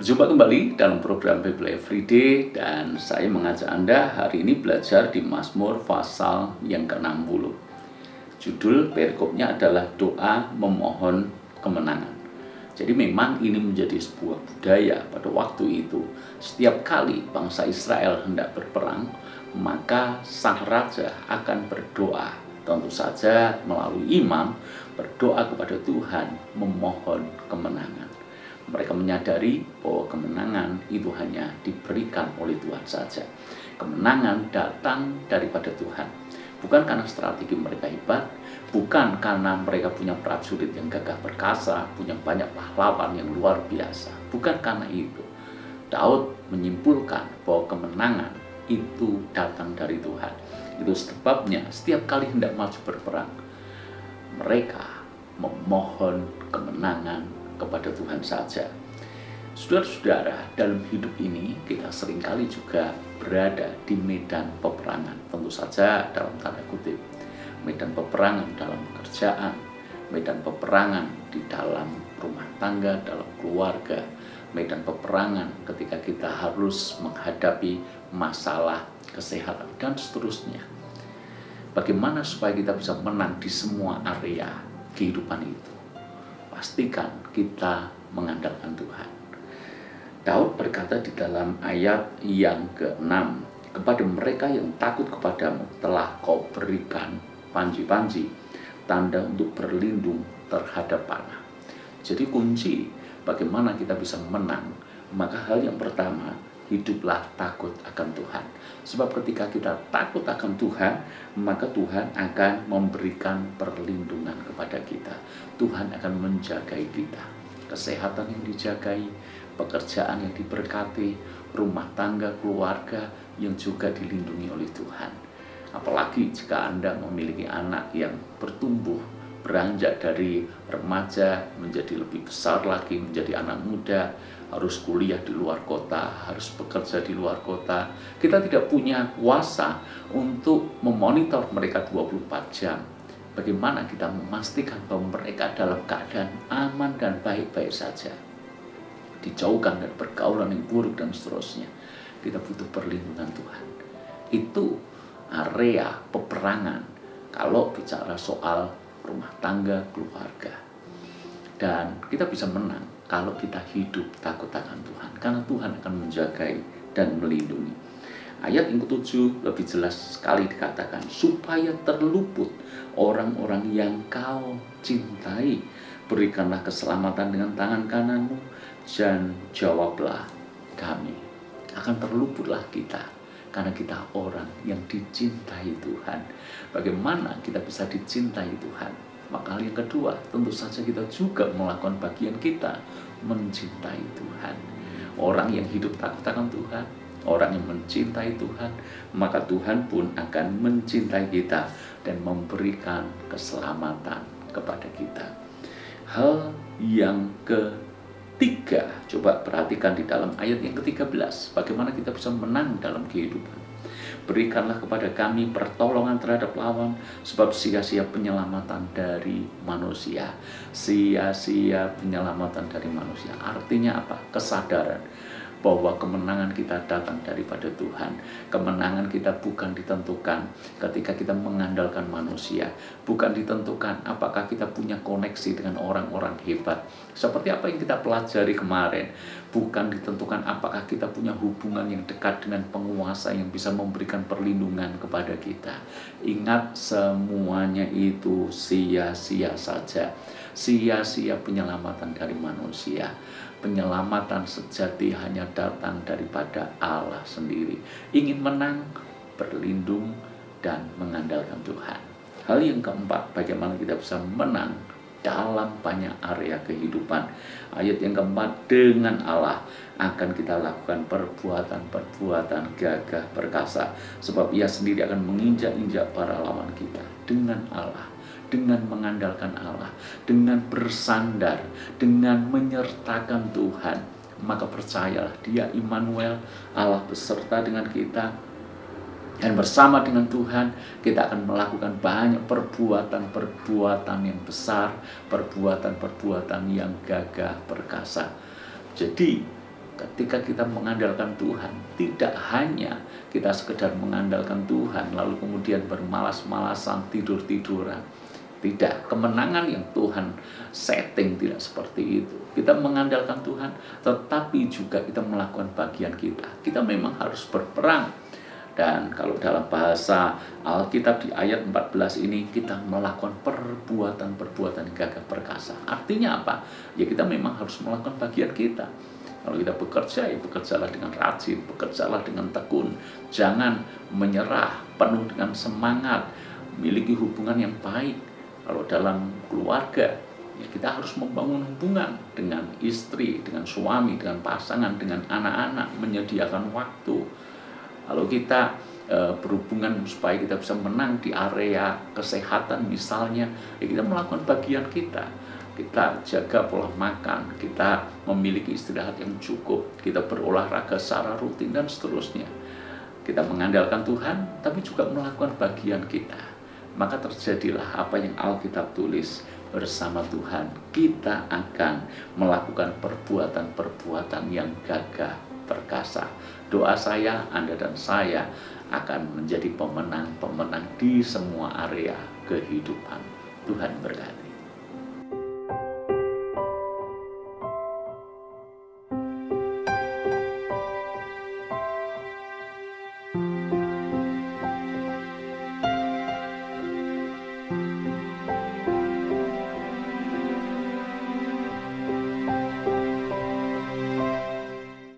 Berjumpa kembali dalam program Bible Everyday dan saya mengajak Anda hari ini belajar di Mazmur pasal yang ke-60. Judul perikopnya adalah doa memohon kemenangan. Jadi memang ini menjadi sebuah budaya pada waktu itu. Setiap kali bangsa Israel hendak berperang, maka sang raja akan berdoa. Tentu saja melalui imam berdoa kepada Tuhan memohon kemenangan. Mereka menyadari bahwa kemenangan itu hanya diberikan oleh Tuhan saja. Kemenangan datang daripada Tuhan. Bukan karena strategi mereka hebat, bukan karena mereka punya prajurit yang gagah perkasa, punya banyak pahlawan yang luar biasa. Bukan karena itu. Daud menyimpulkan bahwa kemenangan itu datang dari Tuhan. Itu sebabnya setiap kali hendak maju berperang, mereka memohon kemenangan kepada Tuhan saja. Saudara-saudara, dalam hidup ini kita seringkali juga berada di medan peperangan. Tentu saja dalam tanda kutip. Medan peperangan dalam pekerjaan, medan peperangan di dalam rumah tangga, dalam keluarga, medan peperangan ketika kita harus menghadapi masalah kesehatan dan seterusnya. Bagaimana supaya kita bisa menang di semua area kehidupan itu? Pastikan kita mengandalkan Tuhan. Daud berkata di dalam ayat yang ke-6, kepada mereka yang takut kepadamu telah kau berikan panji-panji, tanda untuk berlindung terhadap panah. Jadi kunci bagaimana kita bisa menang, maka hal yang pertama, hiduplah takut akan Tuhan. Sebab ketika kita takut akan Tuhan, maka Tuhan akan memberikan perlindungan kepada kita. Tuhan akan menjagai kita. Kesehatan yang dijagai, pekerjaan yang diberkati, rumah tangga, keluarga yang juga dilindungi oleh Tuhan. Apalagi jika Anda memiliki anak yang bertumbuh, beranjak dari remaja menjadi lebih besar lagi, menjadi anak muda, harus kuliah di luar kota, harus bekerja di luar kota. Kita tidak punya kuasa untuk memonitor mereka 24 jam. Bagaimana kita memastikan bahwa mereka dalam keadaan aman dan baik-baik saja, dijauhkan dari pergaulan yang buruk dan seterusnya. Kita butuh perlindungan Tuhan. Itu area peperangan kalau bicara soal rumah tangga, keluarga. Dan kita bisa menang kalau kita hidup takut akan Tuhan, karena Tuhan akan menjagai dan melindungi. Ayat yang ke-7 lebih jelas sekali dikatakan, supaya terluput orang-orang yang kau cintai, berikanlah keselamatan dengan tangan kananmu, dan jawablah kami. Akan terluputlah kita, karena kita orang yang dicintai Tuhan. Bagaimana kita bisa dicintai Tuhan? Maka hal yang kedua, tentu saja kita juga melakukan bagian kita, mencintai Tuhan. Orang yang hidup takut akan Tuhan, orang yang mencintai Tuhan, maka Tuhan pun akan mencintai kita dan memberikan keselamatan kepada kita. Hal yang ketiga, coba perhatikan di dalam ayat yang ke-13, bagaimana kita bisa menang dalam kehidupan. Berikanlah kepada kami pertolongan terhadap lawan, sebab sia-sia penyelamatan dari manusia. Sia-sia penyelamatan dari manusia. Artinya apa? Kesadaran bahwa kemenangan kita datang daripada Tuhan. Kemenangan kita bukan ditentukan ketika kita mengandalkan manusia. Bukan ditentukan apakah kita punya koneksi dengan orang-orang hebat. Seperti apa yang kita pelajari kemarin. Bukan ditentukan apakah kita punya hubungan yang dekat dengan penguasa yang bisa memberikan perlindungan kepada kita. Ingat, semuanya itu sia-sia saja. Sia-sia penyelamatan dari manusia. Penyelamatan sejati hanya datang daripada Allah sendiri. Ingin menang, berlindung, dan mengandalkan Tuhan. Hal yang keempat, bagaimana kita bisa menang dalam banyak area kehidupan. Ayat yang keempat, dengan Allah akan kita lakukan perbuatan-perbuatan gagah perkasa. Sebab Ia sendiri akan menginjak-injak para lawan kita. Dengan Allah, dengan mengandalkan Allah, dengan bersandar, dengan menyertakan Tuhan, maka percayalah, Dia Immanuel, Allah beserta dengan kita. Dan bersama dengan Tuhan, kita akan melakukan banyak perbuatan-perbuatan yang besar, perbuatan-perbuatan yang gagah perkasa. Jadi, Ketika kita mengandalkan Tuhan, tidak hanya kita sekedar mengandalkan Tuhan lalu kemudian bermalas-malasan, tidur-tiduran. Tidak, kemenangan yang Tuhan setting tidak seperti itu. Kita mengandalkan Tuhan, tetapi juga kita melakukan bagian kita. Kita memang harus berperang. Dan kalau dalam bahasa Alkitab di ayat 14 ini, kita melakukan perbuatan-perbuatan gagah perkasa. Artinya apa? Ya kita memang harus melakukan bagian kita. Kalau kita bekerja, ya bekerjalah dengan rajin, bekerjalah dengan tekun. Jangan menyerah, penuh dengan semangat, miliki hubungan yang baik. Kalau dalam keluarga, ya kita harus membangun hubungan dengan istri, dengan suami, dengan pasangan, dengan anak-anak, menyediakan waktu. Kalau kita berhubungan supaya kita bisa menang di area kesehatan misalnya, ya kita melakukan bagian kita. Kita jaga pola makan, kita memiliki istirahat yang cukup, kita berolahraga secara rutin dan seterusnya. Kita mengandalkan Tuhan, tapi juga melakukan bagian kita. Maka terjadilah apa yang Alkitab tulis, bersama Tuhan kita akan melakukan perbuatan-perbuatan yang gagah perkasa. Doa saya, Anda dan saya akan menjadi pemenang-pemenang di semua area kehidupan. Tuhan berkati.